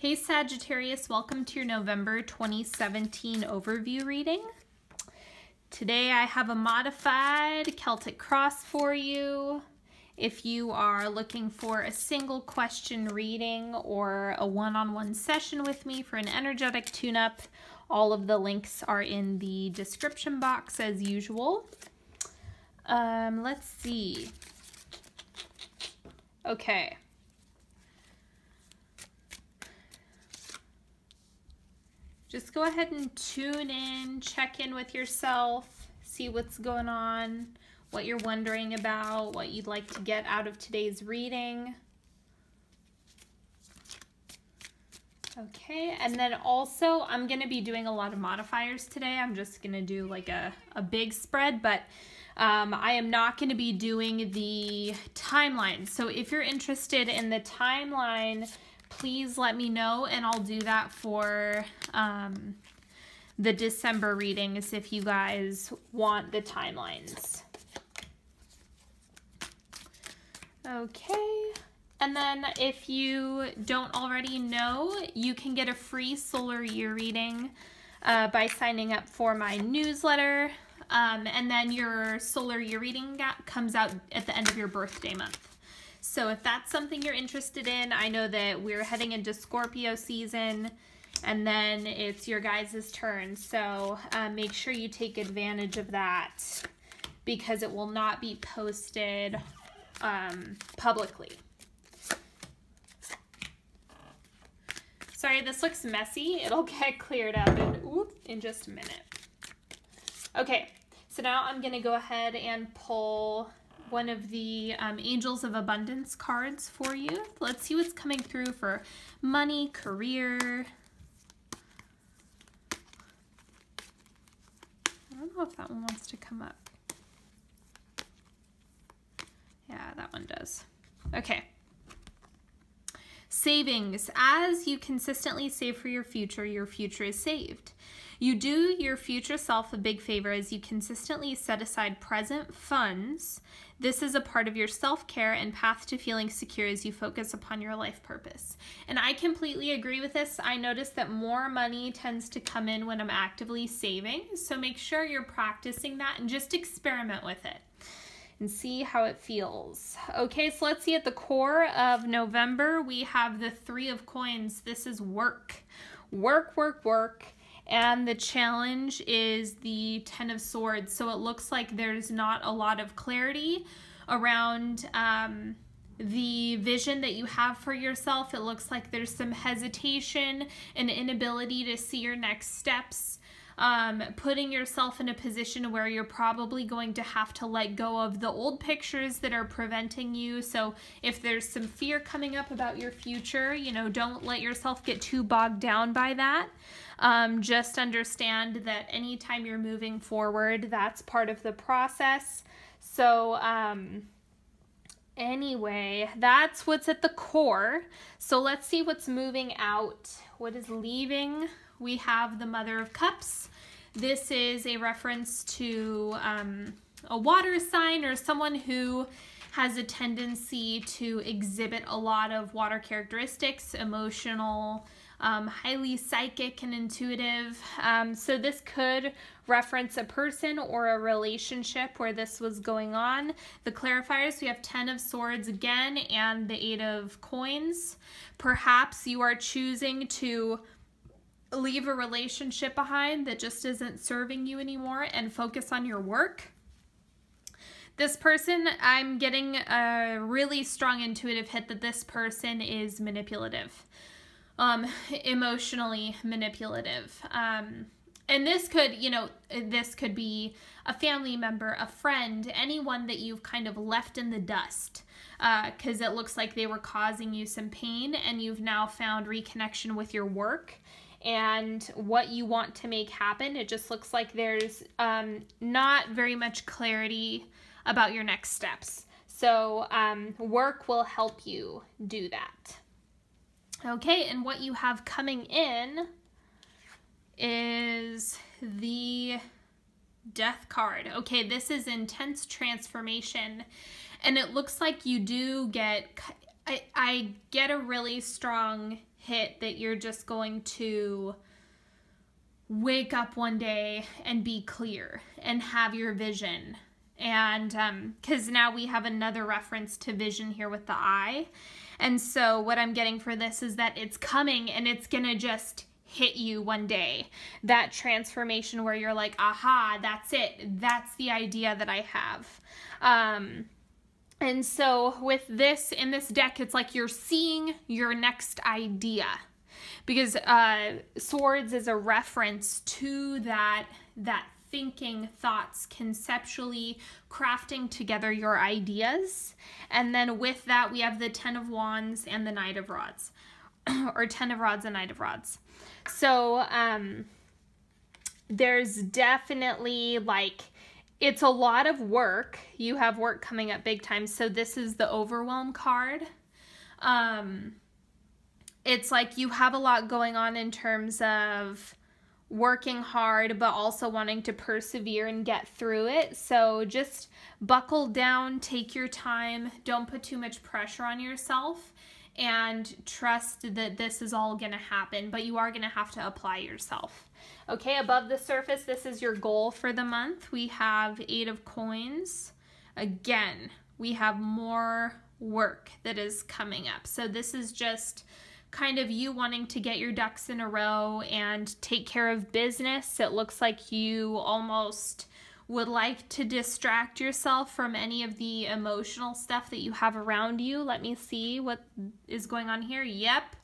Hey Sagittarius, welcome to your November 2017 overview reading. Today I have a modified Celtic cross for you. If you are looking for a single question reading or a one-on-one session with me for an energetic tune-up, all of the links are in the description box as usual. Let's see. Okay. Just go ahead and tune in, check in with yourself, see what's going on, what you're wondering about, what you'd like to get out of today's reading. Okay, and then also I'm going to be doing a lot of modifiers today. I'm just going to do like a big spread, but I am not going to be doing the timeline. So if you're interested in the timeline, please let me know, and I'll do that for the December readings if you guys want the timelines. Okay, and then if you don't already know, you can get a free solar year reading by signing up for my newsletter, and then your solar year reading comes out at the end of your birthday month. So if that's something you're interested in, I know that we're heading into Scorpio season, and then it's your guys' turn. So make sure you take advantage of that because it will not be posted publicly. Sorry, this looks messy. It'll get cleared up in just a minute. Okay, so now I'm going to go ahead and pull one of the Angels of Abundance cards for you. Let's see what's coming through for money, career. I don't know if that one wants to come up. Yeah, that one does. Okay. Savings. As you consistently save for your future is saved. You do your future self a big favor as you consistently set aside present funds. This is a part of your self-care and path to feeling secure as you focus upon your life purpose. And I completely agree with this. I notice that more money tends to come in when I'm actively saving. So make sure you're practicing that and just experiment with it and see how it feels. Okay, so let's see, at the core of November, we have the Three of Coins. This is work. Work, work, work. And the challenge is the Ten of Swords. So it looks like there's not a lot of clarity around the vision that you have for yourself. It looks like there's some hesitation and inability to see your next steps. Putting yourself in a position where you're probably going to have to let go of the old pictures that are preventing you. So if there's some fear coming up about your future, you know, don't let yourself get too bogged down by that. Just understand that anytime you're moving forward, that's part of the process. So, anyway, that's what's at the core. So let's see what's moving out. What is leaving? We have the Mother of Cups. This is a reference to a water sign or someone who has a tendency to exhibit a lot of water characteristics, emotional, highly psychic and intuitive. So this could reference a person or a relationship where this was going on. The clarifiers, we have Ten of Swords again and the Eight of Coins. Perhaps you are choosing to leave a relationship behind that just isn't serving you anymore and focus on your work. This person, I'm getting a really strong intuitive hit that this person is manipulative, emotionally manipulative. And this could, you know, this could be a family member, a friend, anyone that you've kind of left in the dust, because it looks like they were causing you some pain and you've now found reconnection with your work and what you want to make happen. It just looks like there's not very much clarity about your next steps. So work will help you do that. Okay, and what you have coming in is the Death card. Okay, this is intense transformation, and it looks like you do get, I get a really strong hit that you're just going to wake up one day and be clear and have your vision. And because now we have another reference to vision here with the eye. And so what I'm getting for this is that it's coming and it's going to just hit you one day. That transformation where you're like, aha, that's it. That's the idea that I have. And so with this, in this deck, it's like you're seeing your next idea. Because swords is a reference to that thinking, thoughts, conceptually crafting together your ideas. And then with that, we have the 10 of Wands and the Knight of Rods. Or 10 of Rods and Knight of Rods. So there's definitely like, it's a lot of work. You have work coming up big time. So this is the Overwhelm card. It's like you have a lot going on in terms of working hard, but also wanting to persevere and get through it. So just buckle down, take your time, don't put too much pressure on yourself, and trust that this is all going to happen, but you are going to have to apply yourself. Okay, above the surface, this is your goal for the month. We have 8 of Coins. Again, we have more work that is coming up. So this is just kind of you wanting to get your ducks in a row and take care of business. It looks like you almost would like to distract yourself from any of the emotional stuff that you have around you. Let me see what is going on here. Yep.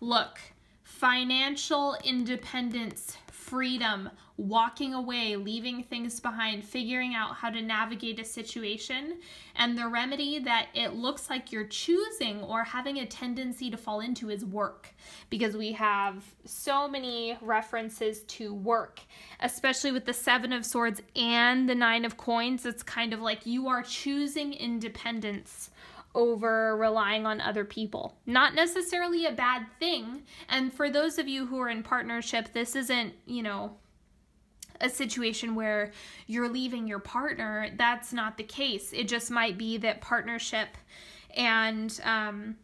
Look, financial independence, freedom, walking away, leaving things behind, figuring out how to navigate a situation, and the remedy that it looks like you're choosing or having a tendency to fall into is work, because we have so many references to work, especially with the 7 of Swords and the 9 of Coins. It's kind of like you are choosing independence over relying on other people. Not necessarily a bad thing. And for those of you who are in partnership, this isn't, you know, a situation where you're leaving your partner. That's not the case. It just might be that partnership and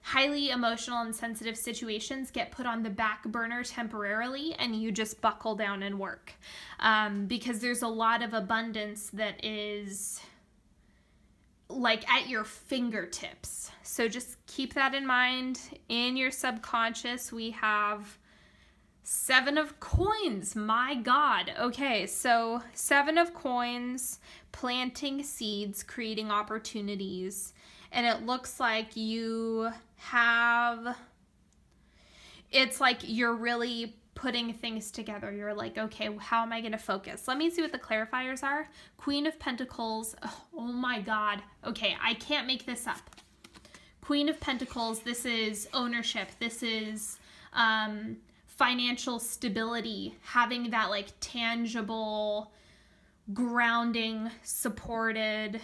highly emotional and sensitive situations get put on the back burner temporarily, and you just buckle down and work. Because there's a lot of abundance that is like at your fingertips. So just keep that in mind. In your subconscious, we have 7 of Coins. My God. Okay, so 7 of Coins, planting seeds, creating opportunities. And it looks like you have, it's like you're really putting things together. You're like, okay, how am I going to focus? Let me see what the clarifiers are. Queen of Pentacles. Oh my God. Okay, I can't make this up. Queen of Pentacles. This is ownership. This is financial stability. Having that like tangible, grounding, supported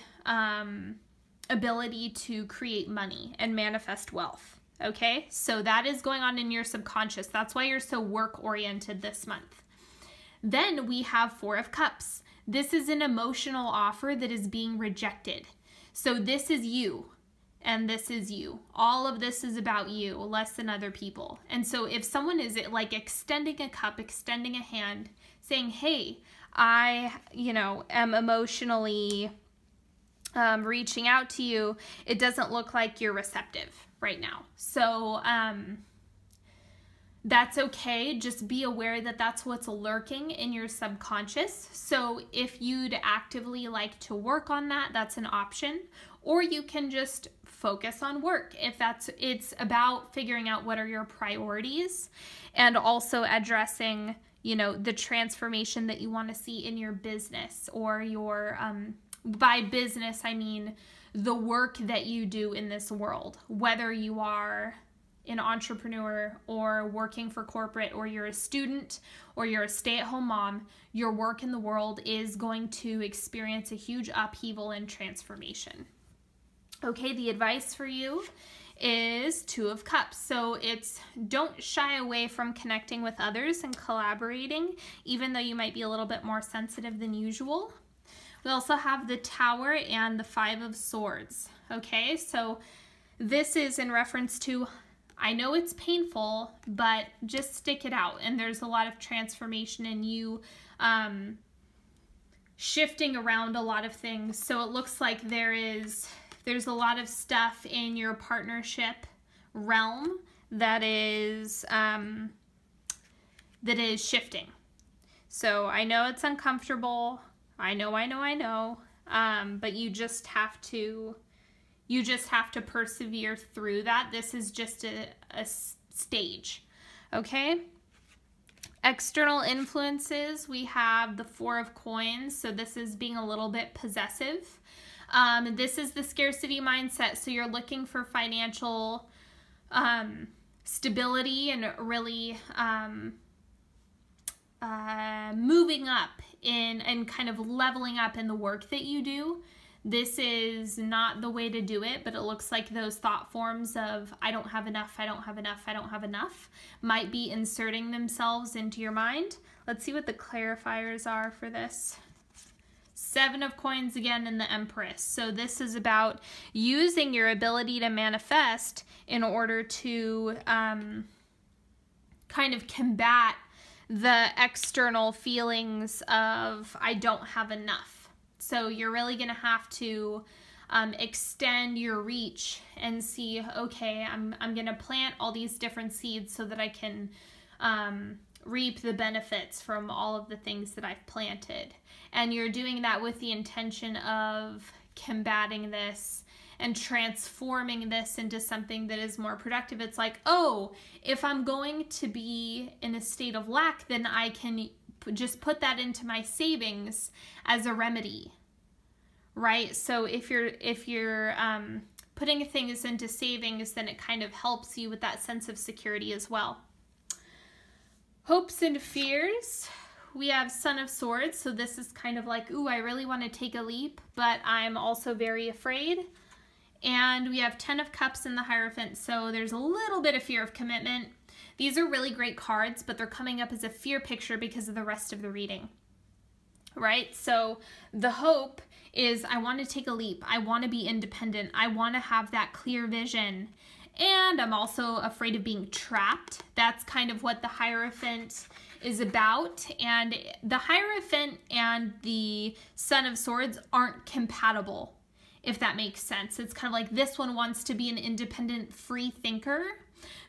ability to create money and manifest wealth. Okay, so that is going on in your subconscious. That's why you're so work-oriented this month. Then we have 4 of Cups. This is an emotional offer that is being rejected. So this is you, and this is you. All of this is about you, less than other people. And so if someone is like extending a cup, extending a hand, saying, hey, I, you know, am emotionally reaching out to you, it doesn't look like you're receptive right now. So that's okay. Just be aware that that's what's lurking in your subconscious. So if you'd actively like to work on that, that's an option. Or you can just focus on work. If it's about figuring out what are your priorities and also addressing, you know, the transformation that you want to see in your business or your, by business, I mean the work that you do in this world, whether you are an entrepreneur or working for corporate, or you're a student, or you're a stay-at-home mom, your work in the world is going to experience a huge upheaval and transformation. Okay, the advice for you is 2 of Cups. So it's don't shy away from connecting with others and collaborating, even though you might be a little bit more sensitive than usual. We also have the Tower and the 5 of Swords. Okay, so this is in reference to I know it's painful, but just stick it out. And there's a lot of transformation in you shifting around a lot of things. So it looks like there's a lot of stuff in your partnership realm that is shifting. So I know it's uncomfortable. I know. But you just have to persevere through that. This is just a stage. Okay? External influences, we have the Four of Coins. So this is being a little bit possessive. This is the scarcity mindset. So you're looking for financial stability and really moving up and kind of leveling up in the work that you do. This is not the way to do it, but it looks like those thought forms of I don't have enough, I don't have enough, I don't have enough might be inserting themselves into your mind. Let's see what the clarifiers are for this. Seven of Coins again in the Empress. So this is about using your ability to manifest in order to kind of combat the external feelings of I don't have enough. So you're really going to have to extend your reach and see, okay, I'm going to plant all these different seeds so that I can reap the benefits from all of the things that I've planted. And you're doing that with the intention of combating this and transforming this into something that is more productive. It's like, oh, if I'm going to be in a state of lack, then I can just put that into my savings as a remedy, right? So if you're putting things into savings, then it kind of helps you with that sense of security as well. Hopes and fears. We have Son of Swords. So this is kind of like, ooh, I really want to take a leap, but I'm also very afraid. And we have 10 of Cups in the Hierophant. So there's a little bit of fear of commitment. These are really great cards, but they're coming up as a fear picture because of the rest of the reading, right? So the hope is I want to take a leap. I want to be independent. I want to have that clear vision. And I'm also afraid of being trapped. That's kind of what the Hierophant is about. And the Hierophant and the Son of Swords aren't compatible, if that makes sense. It's kind of like this one wants to be an independent, free thinker.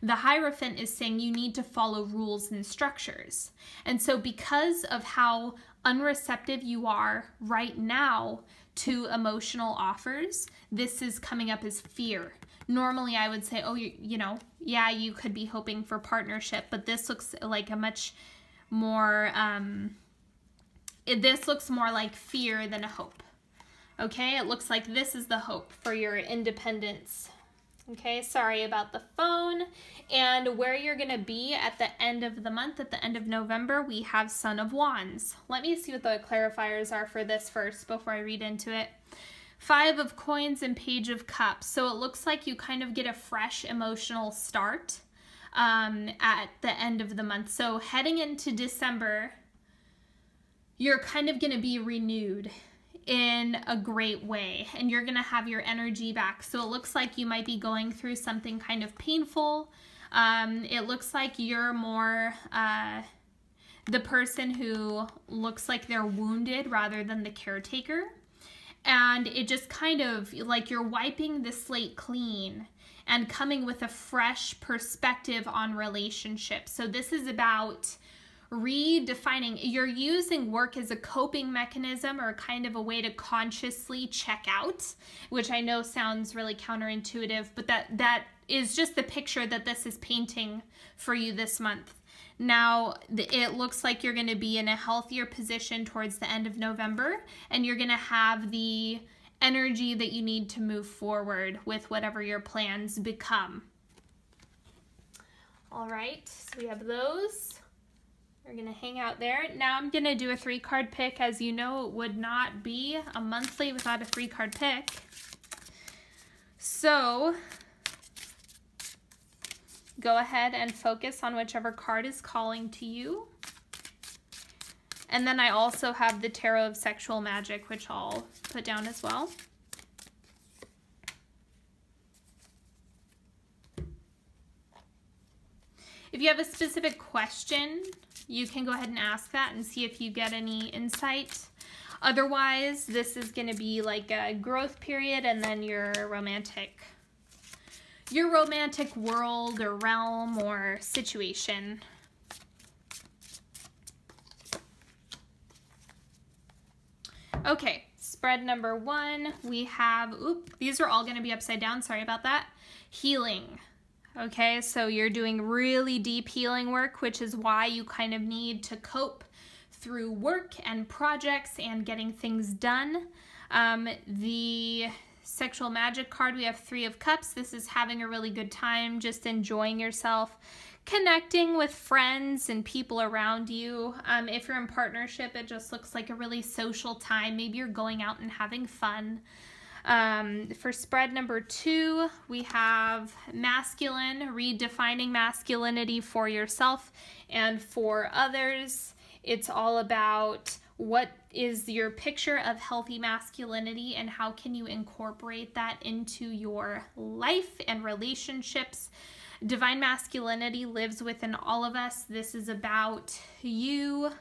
The Hierophant is saying you need to follow rules and structures. And so because of how unreceptive you are right now to emotional offers, this is coming up as fear. Normally I would say, oh, you know, yeah, you could be hoping for partnership, but this looks like a much more, this looks more like fear than a hope. Okay, it looks like this is the hope for your independence. Okay, sorry about the phone. And where you're going to be at the end of the month, at the end of November, we have Son of Wands. Let me see what the clarifiers are for this first before I read into it. 5 of Coins and Page of Cups. So it looks like you kind of get a fresh emotional start at the end of the month. So heading into December, you're kind of going to be renewed in a great way, and you're gonna have your energy back. So it looks like you might be going through something kind of painful. It looks like you're more the person who looks like they're wounded rather than the caretaker, and it just kind of like you're wiping the slate clean and coming with a fresh perspective on relationships. So this is about redefining. You're using work as a coping mechanism or kind of a way to consciously check out, which I know sounds really counterintuitive, but that is just the picture that this is painting for you this month. Now, it looks like you're going to be in a healthier position towards the end of November, and you're going to have the energy that you need to move forward with whatever your plans become. All right, so we have those. We're going to hang out there. Now I'm going to do a 3-card pick. As you know, it would not be a monthly without a 3-card pick. So go ahead and focus on whichever card is calling to you. And then I also have the Tarot of Sexual Magic, which I'll put down as well. If you have a specific question, you can go ahead and ask that and see if you get any insight. Otherwise, this is going to be like a growth period and then your romantic world or realm or situation. Okay, spread number 1, we have, these are all going to be upside down, sorry about that, healing. Okay, so you're doing really deep healing work, which is why you kind of need to cope through work and projects and getting things done. The sexual magic card, we have 3 of Cups. This is having a really good time, just enjoying yourself, connecting with friends and people around you. If you're in partnership, it just looks like a really social time. Maybe you're going out and having fun. For spread number 2, we have masculine, redefining masculinity for yourself and for others. It's all about what is your picture of healthy masculinity and how can you incorporate that into your life and relationships. Divine masculinity lives within all of us. This is about you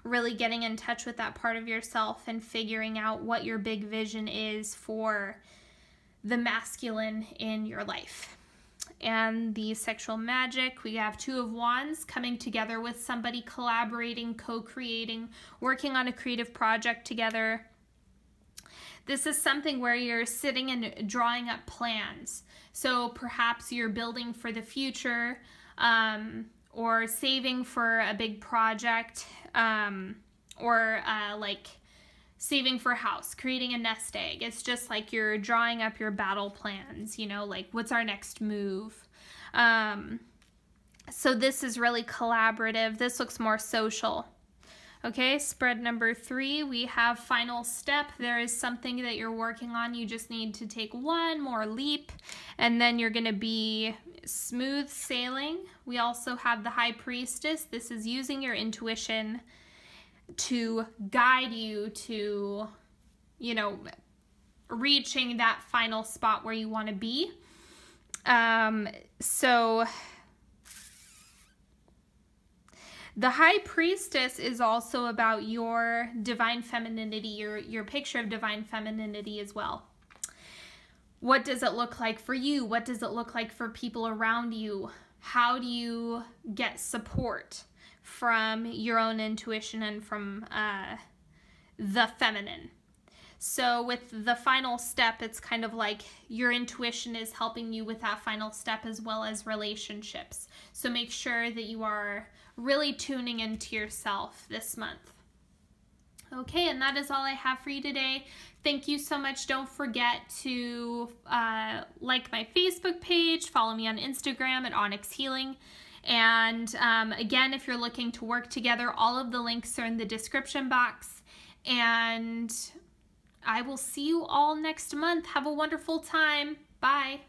really getting in touch with that part of yourself and figuring out what your big vision is for the masculine in your life. And the sexual magic, we have 2 of Wands, coming together with somebody, collaborating, co-creating, working on a creative project together. This is something where you're sitting and drawing up plans. So perhaps you're building for the future, or saving for a big project, or like saving for a house, creating a nest egg. It's just like you're drawing up your battle plans, you know, like what's our next move. So this is really collaborative. This looks more social. Okay, spread number 3, we have final step. There is something that you're working on. You just need to take one more leap and then you're going to be smooth sailing. We also have the High Priestess. This is using your intuition to guide you to, you know, reaching that final spot where you want to be. So the High Priestess is also about your divine femininity, your picture of divine femininity as well. What does it look like for you? What does it look like for people around you? How do you get support from your own intuition and from the feminine? So with the final step, it's kind of like your intuition is helping you with that final step as well as relationships. So make sure that you are really tuning into yourself this month. Okay, and that is all I have for you today. Thank you so much. Don't forget to like my Facebook page, follow me on Instagram at Onyx Healing. And again, if you're looking to work together, all of the links are in the description box. And I will see you all next month. Have a wonderful time. Bye.